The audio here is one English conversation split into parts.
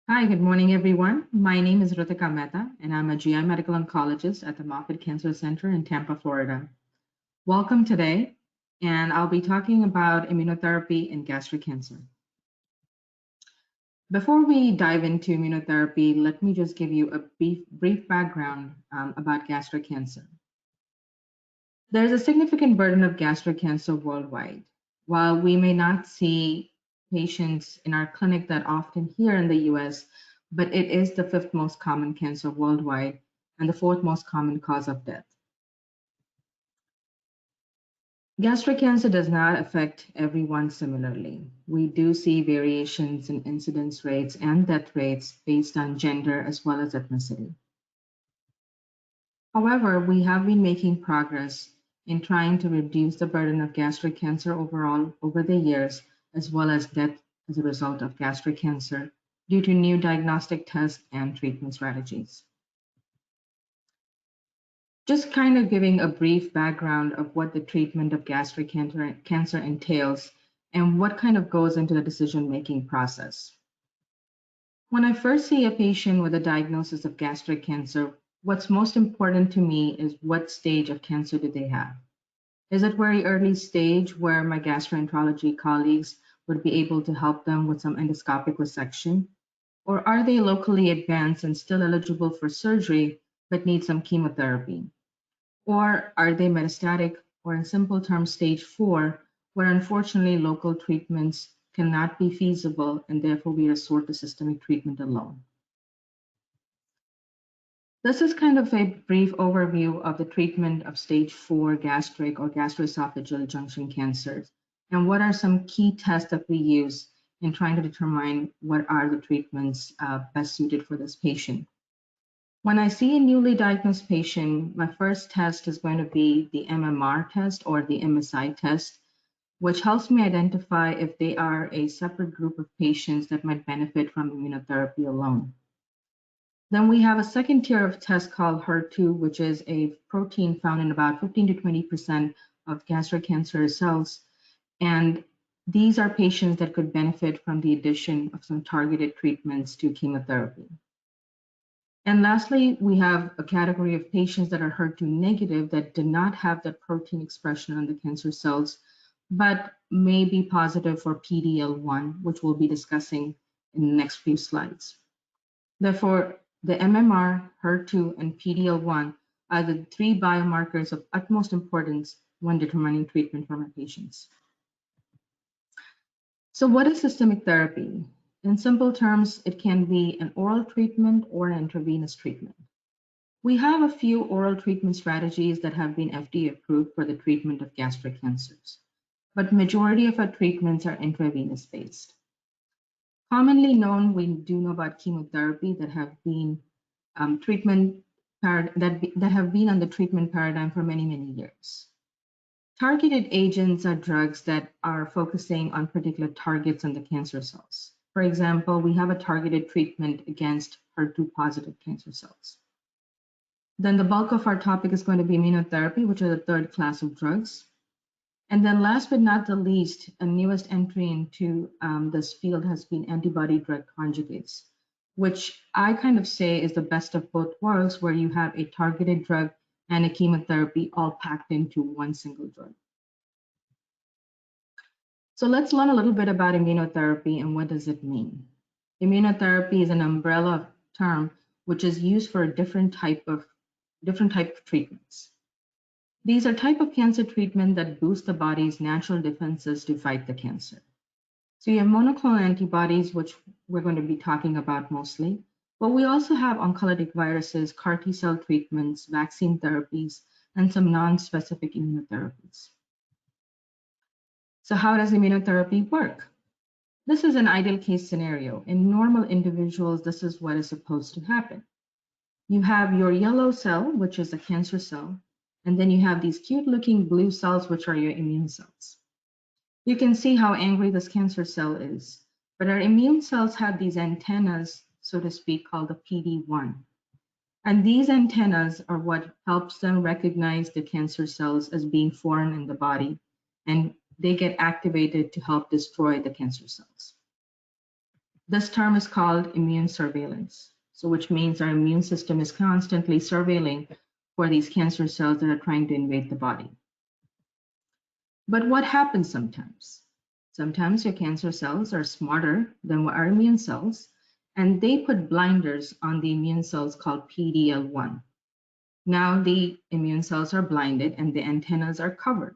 Hi, good morning, everyone. My name is Rutika Mehta, and I'm a GI medical oncologist at the Moffitt Cancer Center in Tampa, Florida. Welcome today, and I'll be talking about immunotherapy in gastric cancer. Before we dive into immunotherapy, let me just give you a brief background about gastric cancer. There's a significant burden of gastric cancer worldwide. While we may not see patients in our clinic that often here in the US, but it is the fifth most common cancer worldwide and the fourth most common cause of death. Gastric cancer does not affect everyone similarly. We do see variations in incidence rates and death rates based on gender as well as ethnicity. However, we have been making progress in trying to reduce the burden of gastric cancer overall over the years, as well as death as a result of gastric cancer due to new diagnostic tests and treatment strategies. Just kind of giving a brief background of what the treatment of gastric cancer entails and what kind of goes into the decision-making process. When I first see a patient with a diagnosis of gastric cancer, what's most important to me is what stage of cancer do they have? Is it very early stage where my gastroenterology colleagues would be able to help them with some endoscopic resection? Or are they locally advanced and still eligible for surgery but need some chemotherapy? Or are they metastatic or in simple terms stage 4, where unfortunately local treatments cannot be feasible and therefore we resort to systemic treatment alone? This is kind of a brief overview of the treatment of stage 4 gastric or gastroesophageal junction cancers and what are some key tests that we use in trying to determine what are the treatments best suited for this patient. When I see a newly diagnosed patient, my first test is going to be the MMR test or the MSI test, which helps me identify if they are a separate group of patients that might benefit from immunotherapy alone. Then we have a second tier of tests called HER2, which is a protein found in about 15 to 20% of gastric cancer cells. And these are patients that could benefit from the addition of some targeted treatments to chemotherapy. And lastly, we have a category of patients that are HER2 negative that do not have the protein expression on the cancer cells, but may be positive for PD-L1, which we'll be discussing in the next few slides. Therefore, the MMR, HER2, and PD-L1 are the three biomarkers of utmost importance when determining treatment for my patients. So what is systemic therapy? In simple terms, it can be an oral treatment or an intravenous treatment. We have a few oral treatment strategies that have been FDA approved for the treatment of gastric cancers, but majority of our treatments are intravenous based. Commonly known, we do know about chemotherapy that have been that have been on the treatment paradigm for many, many years. Targeted agents are drugs that are focusing on particular targets on the cancer cells. For example, we have a targeted treatment against HER2 positive cancer cells. Then the bulk of our topic is going to be immunotherapy, which are the third class of drugs. And then last but not the least, a newest entry into this field has been antibody drug conjugates, which I kind of say is the best of both worlds, where you have a targeted drug and a chemotherapy all packed into one single drug. So let's learn a little bit about immunotherapy and what does it mean. Immunotherapy is an umbrella term which is used for a different type of treatments. These are type of cancer treatment that boost the body's natural defenses to fight the cancer. So you have monoclonal antibodies, which we're going to be talking about mostly, but we also have oncolytic viruses, CAR T-cell treatments, vaccine therapies, and some non-specific immunotherapies. So how does immunotherapy work? This is an ideal case scenario. In normal individuals, this is what is supposed to happen. You have your yellow cell, which is a cancer cell, and then you have these cute looking blue cells, which are your immune cells. You can see how angry this cancer cell is, but our immune cells have these antennas, so to speak, called the PD-1. And these antennas are what helps them recognize the cancer cells as being foreign in the body, and they get activated to help destroy the cancer cells. This term is called immune surveillance, so which means our immune system is constantly surveilling for these cancer cells that are trying to invade the body. But what happens sometimes? Sometimes your cancer cells are smarter than our immune cells, and they put blinders on the immune cells called PD-L1. Now the immune cells are blinded and the antennas are covered,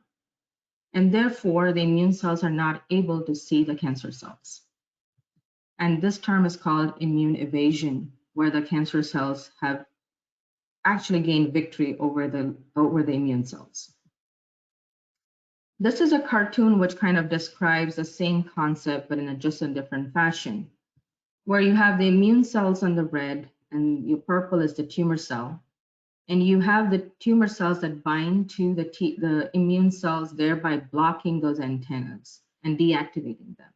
and therefore the immune cells are not able to see the cancer cells. And this term is called immune evasion, where the cancer cells have actually gained victory over the immune cells. This is a cartoon which kind of describes the same concept, but in just a different fashion, where you have the immune cells on the red and your purple is the tumor cell. And you have the tumor cells that bind to the immune cells, thereby blocking those antennas and deactivating them.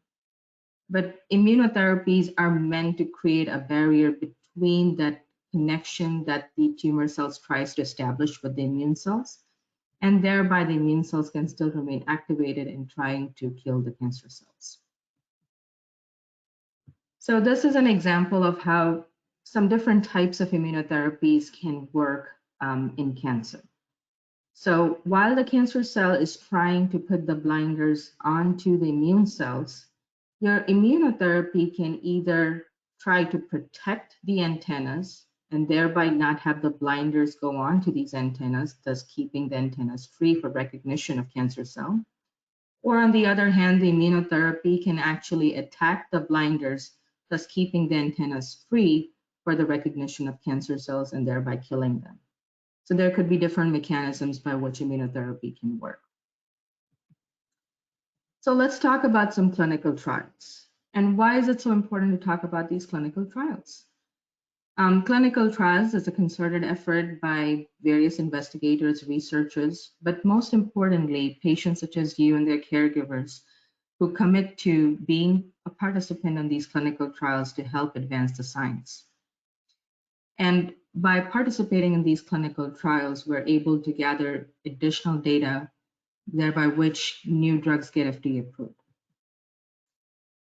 But immunotherapies are meant to create a barrier between that connection that the tumor cells tries to establish with the immune cells, and thereby the immune cells can still remain activated in trying to kill the cancer cells. So this is an example of how some different types of immunotherapies can work in cancer. So while the cancer cell is trying to put the blinders onto the immune cells, your immunotherapy can either try to protect the antennas and thereby not have the blinders go on to these antennas, thus keeping the antennas free for recognition of cancer cell. Or on the other hand, the immunotherapy can actually attack the blinders, thus keeping the antennas free for the recognition of cancer cells and thereby killing them. So there could be different mechanisms by which immunotherapy can work. So let's talk about some clinical trials. And why is it so important to talk about these clinical trials? Clinical trials is a concerted effort by various investigators, researchers, but most importantly, patients such as you and their caregivers who commit to being a participant in these clinical trials to help advance the science. And by participating in these clinical trials, we're able to gather additional data, thereby which new drugs get FDA approved.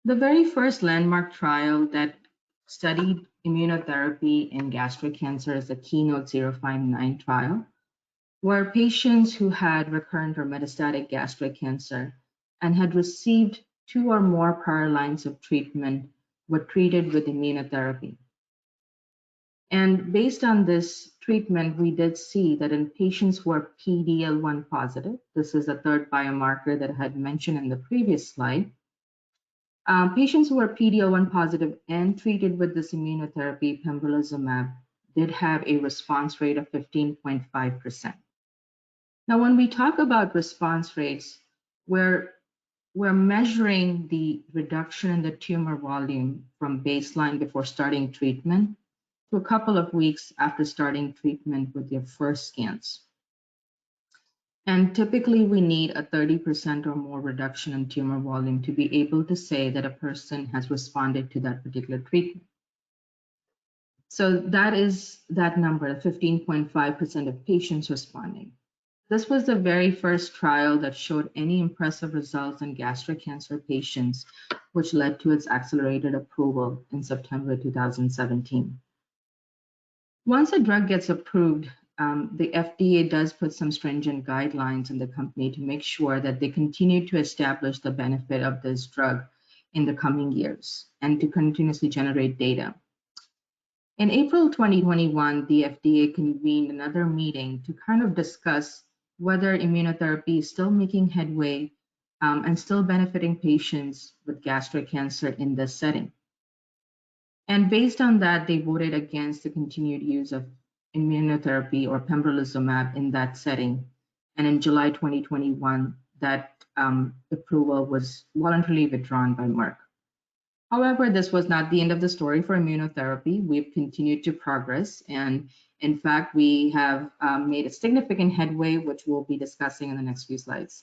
The very first landmark trial that studied immunotherapy in gastric cancer is the KEYNOTE-059 trial, where patients who had recurrent or metastatic gastric cancer and had received 2 or more prior lines of treatment were treated with immunotherapy. And based on this treatment, we did see that in patients who are PD-L1 positive, this is the third biomarker that I had mentioned in the previous slide, patients who are PD-L1 positive and treated with this immunotherapy, pembrolizumab, did have a response rate of 15.5%. Now, when we talk about response rates, we're measuring the reduction in the tumor volume from baseline before starting treatment to a couple of weeks after starting treatment with your first scans. And typically we need a 30% or more reduction in tumor volume to be able to say that a person has responded to that particular treatment. So that is that number, 15.5% of patients responding. This was the very first trial that showed any impressive results in gastric cancer patients, which led to its accelerated approval in September 2017. Once a drug gets approved, the FDA does put some stringent guidelines in the company to make sure that they continue to establish the benefit of this drug in the coming years and to continuously generate data. In April 2021, the FDA convened another meeting to kind of discuss whether immunotherapy is still making headway and still benefiting patients with gastric cancer in this setting. And based on that, they voted against the continued use of immunotherapy or pembrolizumab in that setting. And in July 2021, that approval was voluntarily withdrawn by Merck. However, this was not the end of the story for immunotherapy. We've continued to progress. And in fact, we have made a significant headway, which we'll be discussing in the next few slides.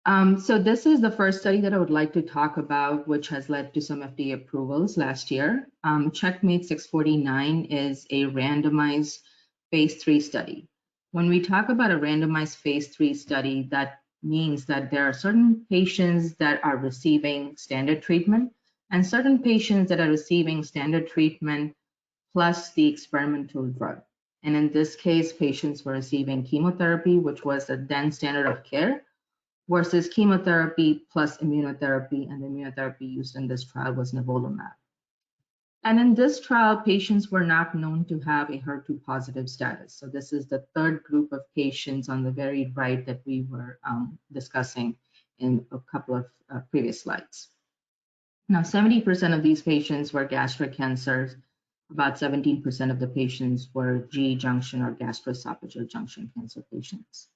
So this is the first study that I would like to talk about, which has led to some FDA approvals last year. Checkmate 649 is a randomized phase 3 study. When we talk about a randomized phase 3 study, that means that there are certain patients that are receiving standard treatment and certain patients that are receiving standard treatment plus the experimental drug. And in this case, patients were receiving chemotherapy, which was the then standard of care, versus chemotherapy plus immunotherapy, and the immunotherapy used in this trial was nivolumab. And in this trial, patients were not known to have a HER2 positive status. So this is the third group of patients on the very right that we were discussing in a couple of previous slides. Now, 70% of these patients were gastric cancers. About 17% of the patients were GE junction or gastroesophageal junction cancer patients.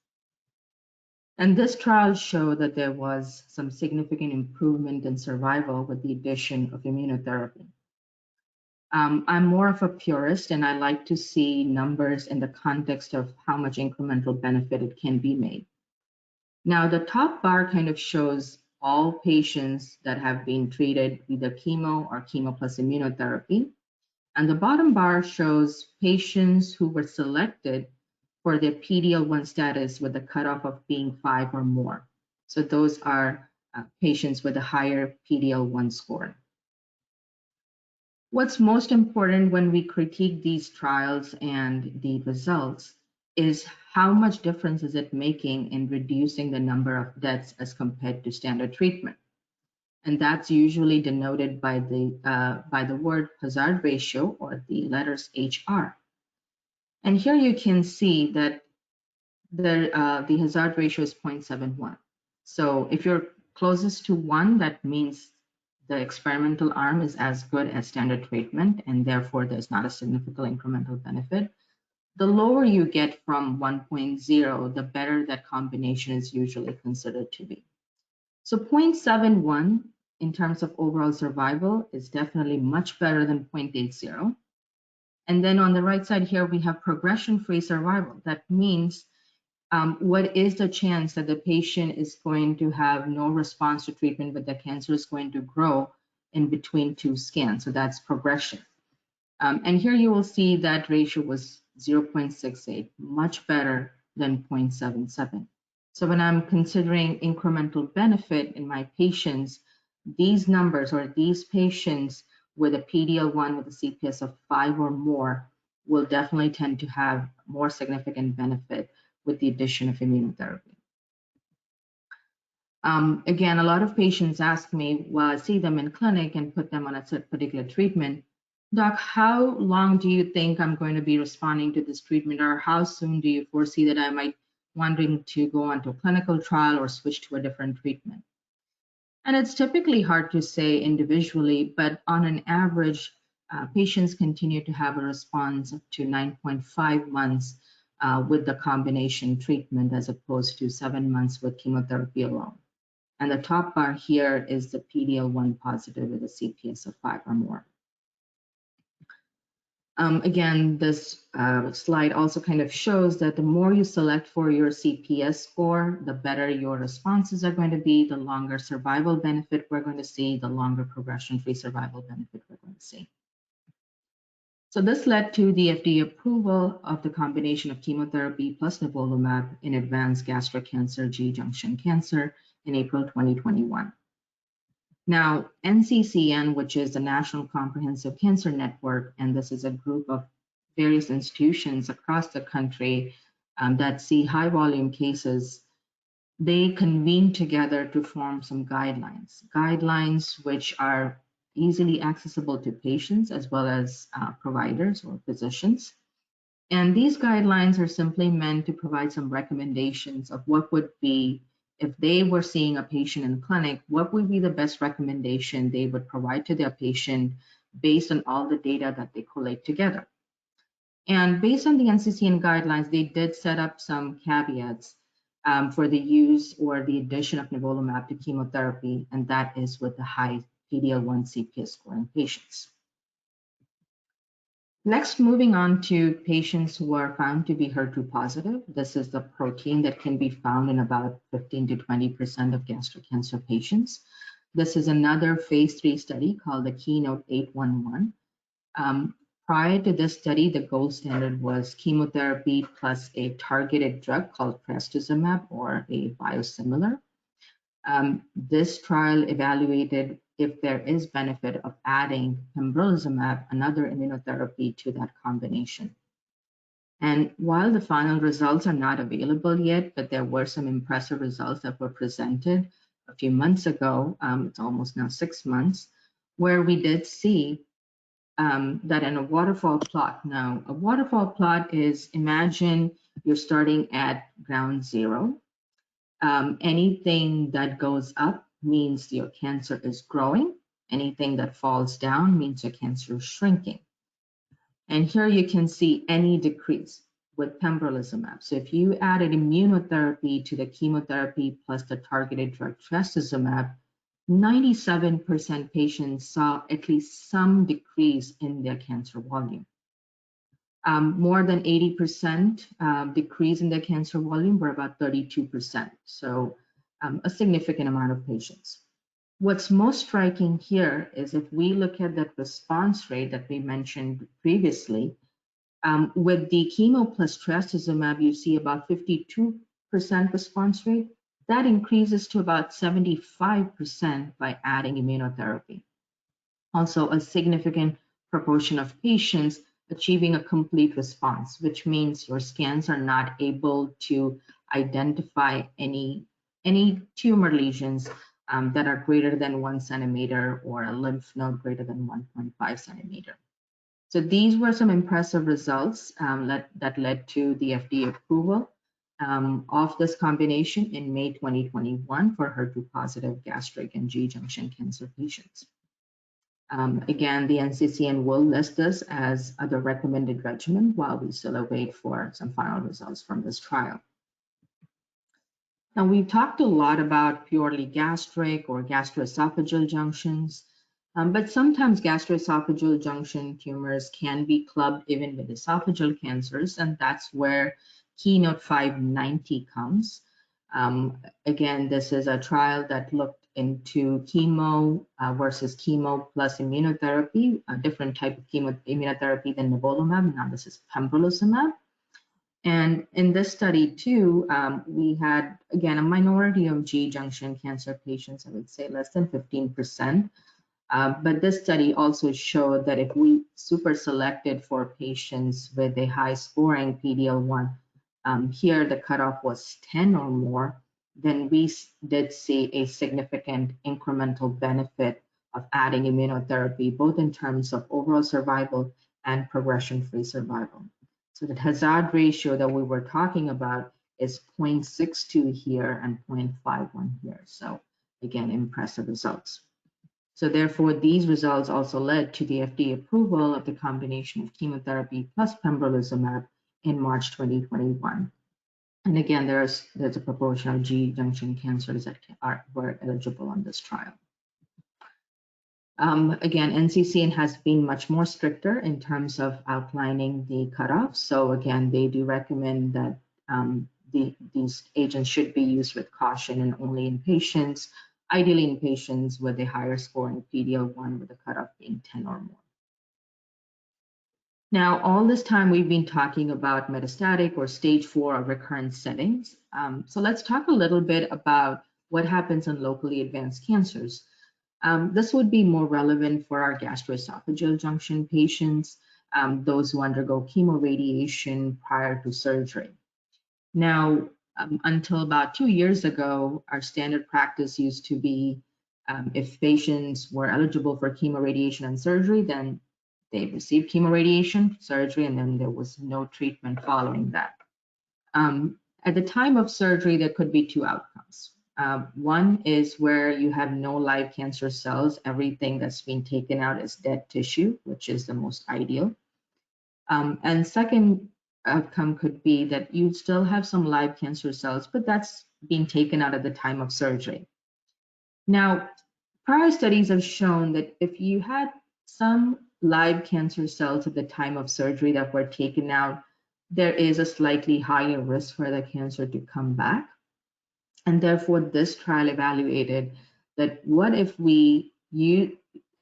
And this trial showed that there was some significant improvement in survival with the addition of immunotherapy. I'm more of a purist, and I like to see numbers in the context of how much incremental benefit it can be made. Now, the top bar kind of shows all patients that have been treated either chemo or chemo plus immunotherapy. And the bottom bar shows patients who were selected for their PD-L1 status with a cutoff of being 5 or more. So those are patients with a higher PD-L1 score. What's most important when we critique these trials and the results is how much difference is it making in reducing the number of deaths as compared to standard treatment. And that's usually denoted by the word hazard ratio, or the letters HR. And here you can see that the hazard ratio is 0.71. So if you're closest to 1, that means the experimental arm is as good as standard treatment, and therefore there's not a significant incremental benefit. The lower you get from 1.0, the better that combination is usually considered to be. So 0.71 in terms of overall survival is definitely much better than 0.80. And then on the right side here, we have progression-free survival. That means what is the chance that the patient is going to have no response to treatment, but the cancer is going to grow in between 2 scans? So that's progression. And here you will see that ratio was 0.68, much better than 0.77. So when I'm considering incremental benefit in my patients, these numbers, or these patients with a PD-L1 with a CPS of 5 or more, will definitely tend to have more significant benefit with the addition of immunotherapy. Again, a lot of patients ask me, well, I see them in clinic and put them on a particular treatment. Doc, how long do you think I'm going to be responding to this treatment, or how soon do you foresee that I might wanting to go on to a clinical trial or switch to a different treatment? And it's typically hard to say individually, but on an average, patients continue to have a response up to 9.5 months with the combination treatment, as opposed to 7 months with chemotherapy alone. And the top bar here is the PD-L1 positive with a CPS of 5 or more. Again, this slide also kind of shows that the more you select for your CPS score, the better your responses are going to be, the longer survival benefit we're going to see, the longer progression-free survival benefit we're going to see. So this led to the FDA approval of the combination of chemotherapy plus nivolumab in advanced gastric cancer, GE junction cancer, in April 2021. Now, NCCN, which is the National Comprehensive Cancer Network, and this is a group of various institutions across the country that see high volume cases, they convene together to form some guidelines which are easily accessible to patients as well as providers or physicians. And these guidelines are simply meant to provide some recommendations of what would be, if they were seeing a patient in clinic, what would be the best recommendation they would provide to their patient based on all the data that they collate together. And based on the NCCN guidelines, they did set up some caveats for the use or the addition of nivolumab to chemotherapy, and that is with the high PD-L1 CPS score in patients. Next, moving on to patients who are found to be HER2 positive. This is the protein that can be found in about 15 to 20% of gastric cancer patients. This is another phase 3 study called the Keynote 811. Prior to this study, the gold standard was chemotherapy plus a targeted drug called trastuzumab or a biosimilar. This trial evaluated if there is benefit of adding pembrolizumab, another immunotherapy, to that combination. And while the final results are not available yet, but there were some impressive results that were presented a few months ago, it's almost now 6 months, where we did see that in a waterfall plot. Now, a waterfall plot is, imagine you're starting at ground zero. Anything that goes up means your cancer is growing. Anything that falls down means your cancer is shrinking. And here you can see any decrease with pembrolizumab. So if you added immunotherapy to the chemotherapy plus the targeted drug trastuzumab, 97% patients saw at least some decrease in their cancer volume. More than 80% decrease in their cancer volume were about 32%. So a significant amount of patients. What's most striking here is if we look at that response rate that we mentioned previously, with the chemo plus trastuzumab, you see about 52% response rate. That increases to about 75% by adding immunotherapy. Also, a significant proportion of patients achieving a complete response, which means your scans are not able to identify any tumor lesions that are greater than 1 centimeter or a lymph node greater than 1.5 centimeter. So these were some impressive results that led to the FDA approval of this combination in May 2021 for HER2-positive gastric and G-junction cancer patients. Again, the NCCN will list this as the recommended regimen while we still await for some final results from this trial. Now, we've talked a lot about purely gastric or gastroesophageal junctions, but sometimes gastroesophageal junction tumors can be clubbed even with esophageal cancers, and that's where Keynote 590 comes. Again, this is a trial that looked into chemo versus chemo plus immunotherapy, a different type of immunotherapy than nivolumab. Now this is pembrolizumab. And in this study too, we had, again, a minority of G-junction cancer patients, I would say less than 15%. But this study also showed that if we super selected for patients with a high scoring PD-L1, here the cutoff was 10 or more, then we did see a significant incremental benefit of adding immunotherapy, both in terms of overall survival and progression-free survival. So the hazard ratio that we were talking about is 0.62 here and 0.51 here. So again, impressive results. So therefore, these results also led to the FDA approval of the combination of chemotherapy plus pembrolizumab in March 2021. And again, there's a proportion of G-junction cancers that were eligible on this trial. Again, NCCN has been much more stricter in terms of outlining the cutoff. So again, they do recommend that these agents should be used with caution and only in patients, ideally in patients with a higher scoring PD-L1 with a cutoff being 10 or more. Now, all this time we've been talking about metastatic or stage 4 or recurrent settings. So let's talk a little bit about what happens in locally advanced cancers. This would be more relevant for our gastroesophageal junction patients, those who undergo chemoradiation prior to surgery. Now, until about 2 years ago, our standard practice used to be if patients were eligible for chemoradiation and surgery, then they received chemoradiation, surgery, and then there was no treatment following that. At the time of surgery, there could be two outcomes. One is where you have no live cancer cells. Everything that's been taken out is dead tissue, which is the most ideal. And second outcome could be that you still have some live cancer cells, but that's being taken out at the time of surgery. Now, prior studies have shown that if you had some live cancer cells at the time of surgery that were taken out, there is a slightly higher risk for the cancer to come back. And therefore, this trial evaluated that what if we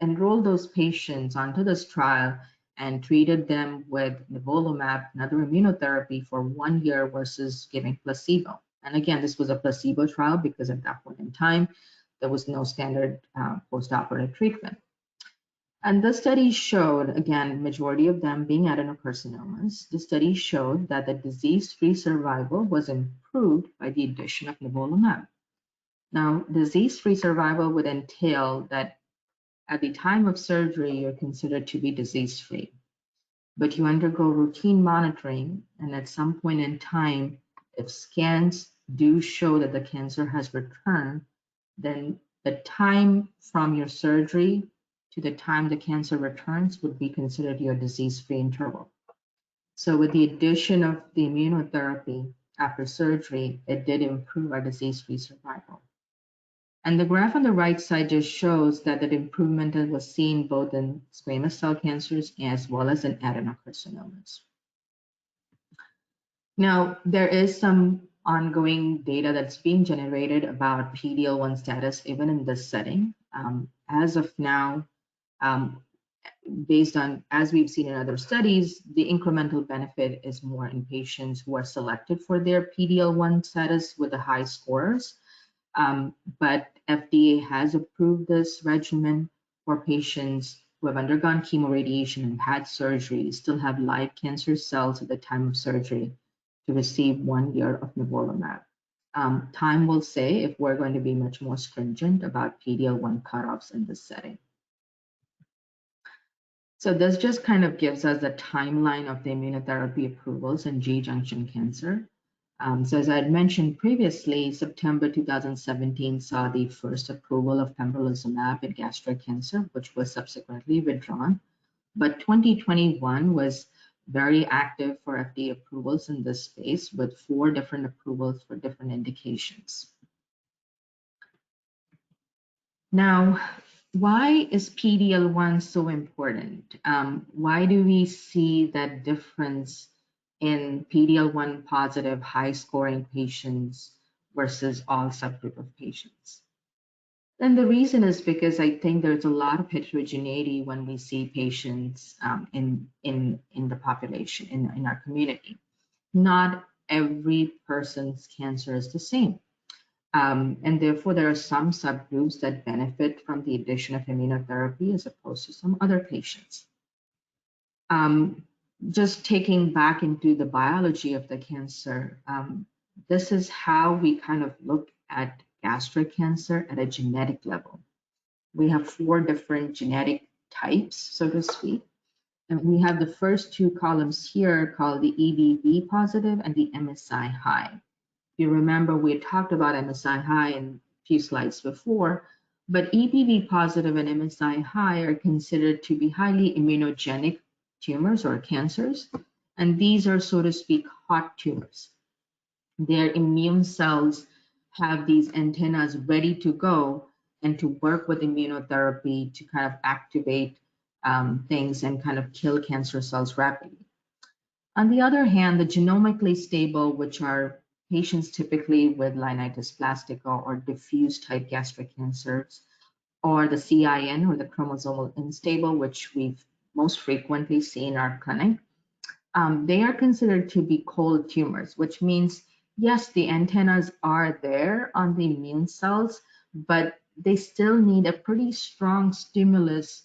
enroll those patients onto this trial and treated them with nivolumab, another immunotherapy, for 1 year versus giving placebo. And again, this was a placebo trial because at that point in time, there was no standard postoperative treatment. And the study showed, again, majority of them being adenocarcinomas, the study showed that the disease-free survival was improved by the addition of nivolumab. Now, disease-free survival would entail that at the time of surgery, you're considered to be disease-free, but you undergo routine monitoring, and at some point in time, if scans do show that the cancer has returned, then the time from your surgery to the time the cancer returns would be considered your disease-free interval. So with the addition of the immunotherapy after surgery, it did improve our disease-free survival. And the graph on the right side just shows that the improvement was seen both in squamous cell cancers as well as in adenocarcinomas. Now, there is some ongoing data that's being generated about PD-L1 status even in this setting. As of now, based on, as we've seen in other studies, the incremental benefit is more in patients who are selected for their PD-L1 status with the high scores. But FDA has approved this regimen for patients who have undergone chemoradiation and had surgery, still have live cancer cells at the time of surgery, to receive 1 year of nivolumab. Time will say if we're going to be much more stringent about PD-L1 cutoffs in this setting. So this just kind of gives us a timeline of the immunotherapy approvals in G-junction cancer. So as I had mentioned previously, September 2017 saw the first approval of pembrolizumab in gastric cancer, which was subsequently withdrawn. But 2021 was very active for FDA approvals in this space, with 4 different approvals for different indications. Now, why is PD-L1 so important? Why do we see that difference in PD-L1 positive high scoring patients versus all subgroup of patients? And the reason is because I think there's a lot of heterogeneity when we see patients in the population, in our community. Not every person's cancer is the same. And therefore, there are some subgroups that benefit from the addition of immunotherapy as opposed to some other patients. Just taking back into the biology of the cancer, this is how we kind of look at gastric cancer at a genetic level. We have 4 different genetic types, so to speak. And we have the first 2 columns here called the EBV positive and the MSI high. If you remember, we had talked about MSI high in a few slides before, but EBV positive and MSI high are considered to be highly immunogenic tumors or cancers, and these are, so to speak, hot tumors. Their immune cells have these antennas ready to go and to work with immunotherapy to kind of activate things and kind of kill cancer cells rapidly. On the other hand, the genomically stable, which are patients typically with Linitis plastica or diffuse type gastric cancers, or the CIN or the chromosomal unstable, which we've most frequently see in our clinic, they are considered to be cold tumors, which means, yes, the antennas are there on the immune cells, but they still need a pretty strong stimulus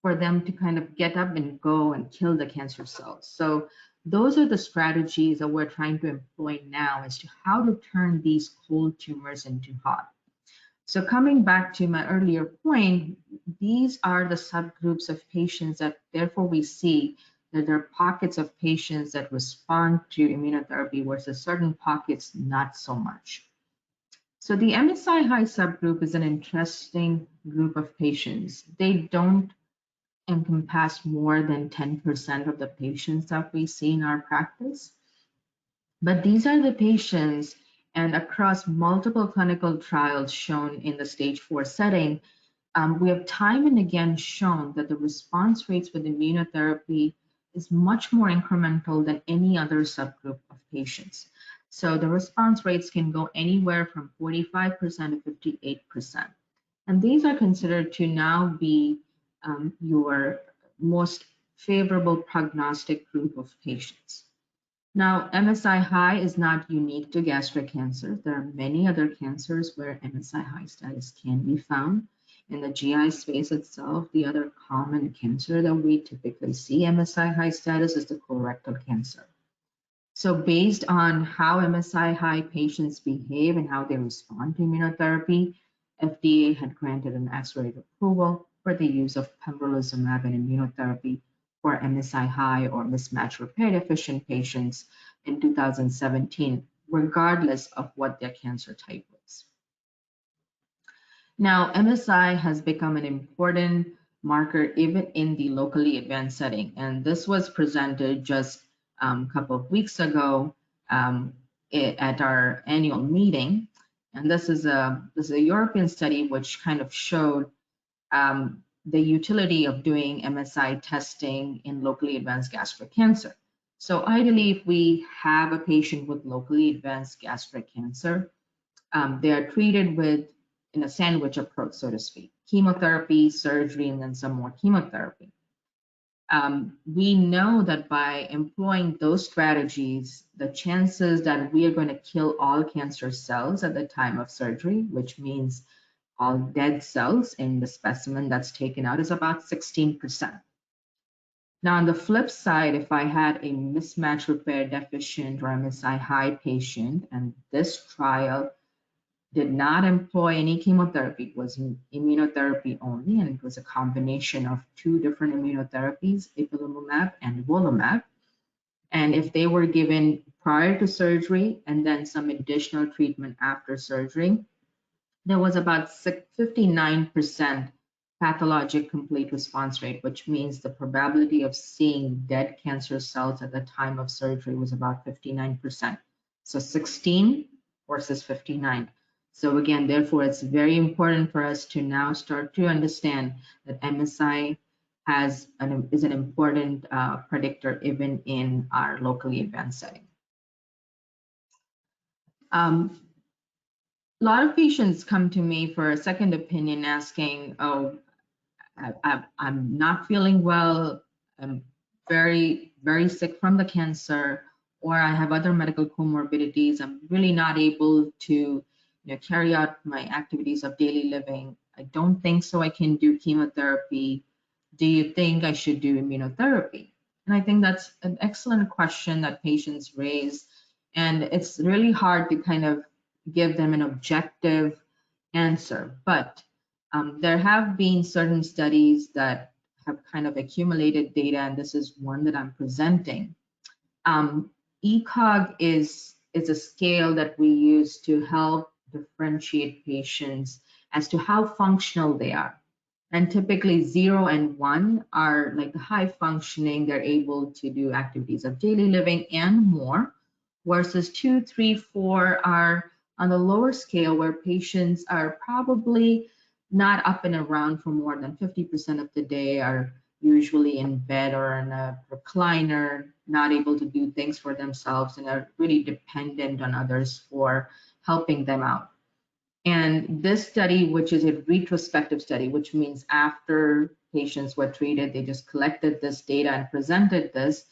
for them to kind of get up and go and kill the cancer cells. So those are the strategies that we're trying to employ now as to how to turn these cold tumors into hot. So coming back to my earlier point, these are the subgroups of patients that therefore we see that there are pockets of patients that respond to immunotherapy versus certain pockets not so much. So the MSI high subgroup is an interesting group of patients. They don't encompass more than 10% of the patients that we see in our practice. But these are the patients, and across multiple clinical trials shown in the stage 4 setting, we have time and again shown that the response rates with immunotherapy is much more incremental than any other subgroup of patients. So the response rates can go anywhere from 45% to 58%. And these are considered to now be your most favorable prognostic group of patients. Now, MSI high is not unique to gastric cancer. There are many other cancers where MSI high status can be found. In the GI space itself, the other common cancer that we typically see MSI high status is the colorectal cancer. So based on how MSI high patients behave and how they respond to immunotherapy, FDA had granted an accelerated approval for the use of pembrolizumab and immunotherapy for MSI high or mismatch repair deficient patients in 2017, regardless of what their cancer type was. Now, MSI has become an important marker even in the locally advanced setting, and this was presented just a couple of weeks ago at our annual meeting. And this is a European study which kind of showed the utility of doing MSI testing in locally advanced gastric cancer. So ideally, if we have a patient with locally advanced gastric cancer, they are treated with in a sandwich approach, so to speak, chemotherapy, surgery, and then some more chemotherapy. We know that by employing those strategies, the chances that we are going to kill all cancer cells at the time of surgery, which means all dead cells in the specimen that's taken out, is about 16%. Now, on the flip side, if I had a mismatch repair deficient or MSI high patient, and this trial did not employ any chemotherapy, it was immunotherapy only, and it was a combination of two different immunotherapies, ipilimumab and nivolumab. And if they were given prior to surgery and then some additional treatment after surgery, there was about 59% pathologic complete response rate, which means the probability of seeing dead cancer cells at the time of surgery was about 59%. So 16 versus 59. So again, therefore, it's very important for us to now start to understand that MSI is an important predictor even in our locally advanced setting. A lot of patients come to me for a second opinion asking, oh, I'm not feeling well, I'm very, very sick from the cancer, or I have other medical comorbidities, I'm really not able to carry out my activities of daily living. I don't think so I can do chemotherapy. Do you think I should do immunotherapy? And I think that's an excellent question that patients raise. And it's really hard to kind of give them an objective answer. But there have been certain studies that have kind of accumulated data, and this is one that I'm presenting. ECOG is a scale that we use to help differentiate patients as to how functional they are. And typically 0 and 1 are like the high functioning, they're able to do activities of daily living and more, versus 2, 3, 4 are on the lower scale where patients are probably not up and around for more than 50% of the day, are usually in bed or in a recliner, not able to do things for themselves, and are really dependent on others for helping them out. And this study, which is a retrospective study, which means after patients were treated, they just collected this data and presented this,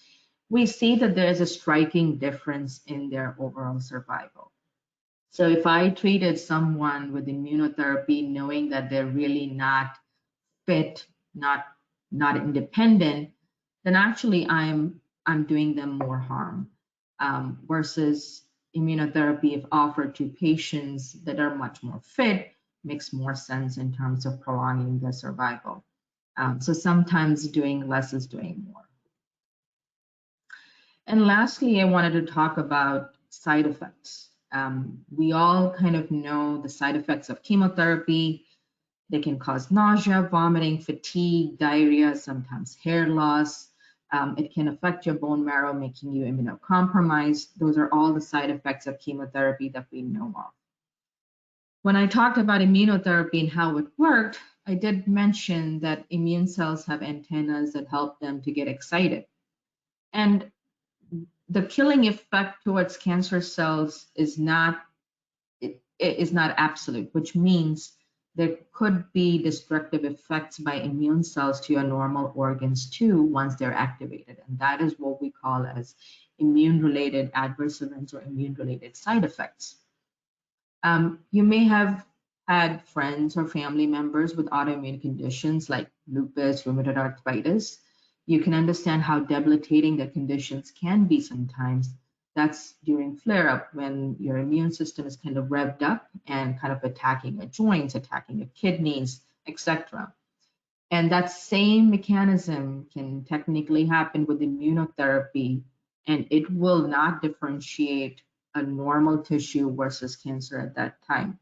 we see that there is a striking difference in their overall survival. So if I treated someone with immunotherapy knowing that they're really not fit, not independent, then actually I'm doing them more harm, versus immunotherapy, if offered to patients that are much more fit, makes more sense in terms of prolonging their survival. So sometimes doing less is doing more. And lastly, I wanted to talk about side effects. We all kind of know the side effects of chemotherapy. They can cause nausea, vomiting, fatigue, diarrhea, sometimes hair loss. It can affect your bone marrow, making you immunocompromised. Those are all the side effects of chemotherapy that we know of. When I talked about immunotherapy and how it worked, I did mention that immune cells have antennas that help them to get excited. And the killing effect towards cancer cells is not absolute, which means there could be destructive effects by immune cells to your normal organs too once they're activated. And that is what we call as immune-related adverse events or immune-related side effects. You may have had friends or family members with autoimmune conditions like lupus, rheumatoid arthritis. You can understand how debilitating the conditions can be sometimes. That's during flare up when your immune system is kind of revved up and kind of attacking your joints, attacking your kidneys, etc. And that same mechanism can technically happen with immunotherapy, and it will not differentiate a normal tissue versus cancer at that time.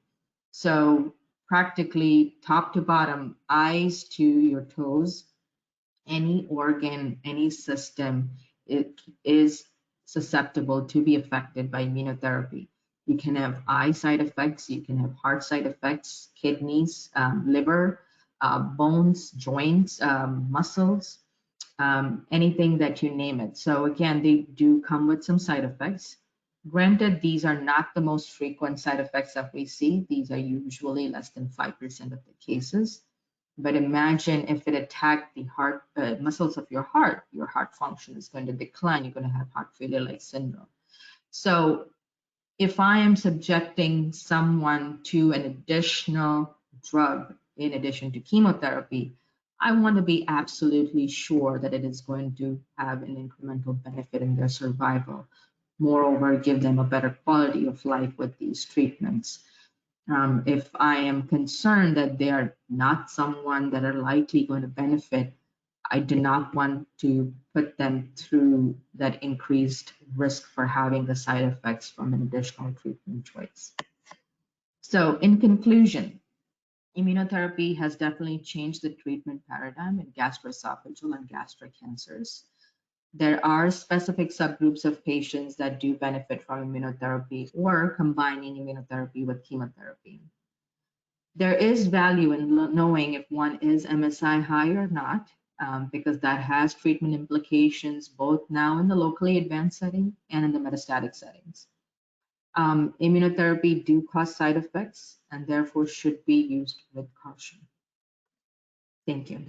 So practically top to bottom, eyes to your toes, any organ, any system, it is susceptible to be affected by immunotherapy. You can have eye side effects, you can have heart side effects, kidneys, liver, bones, joints, muscles, anything that you name it. So again, they do come with some side effects. Granted, these are not the most frequent side effects that we see. These are usually less than 5% of the cases. But imagine if it attacked the heart muscles of your heart function is going to decline. You're going to have heart failure-like syndrome. So if I am subjecting someone to an additional drug in addition to chemotherapy, I want to be absolutely sure that it is going to have an incremental benefit in their survival. Moreover, give them a better quality of life with these treatments. If I am concerned that they are not someone that are likely going to benefit, I do not want to put them through that increased risk for having the side effects from an additional treatment choice. So in conclusion, immunotherapy has definitely changed the treatment paradigm in gastroesophageal and gastric cancers. There are specific subgroups of patients that do benefit from immunotherapy or combining immunotherapy with chemotherapy. There is value in knowing if one is MSI high or not, because that has treatment implications both now in the locally advanced setting and in the metastatic settings. Immunotherapy do cause side effects and therefore should be used with caution. Thank you.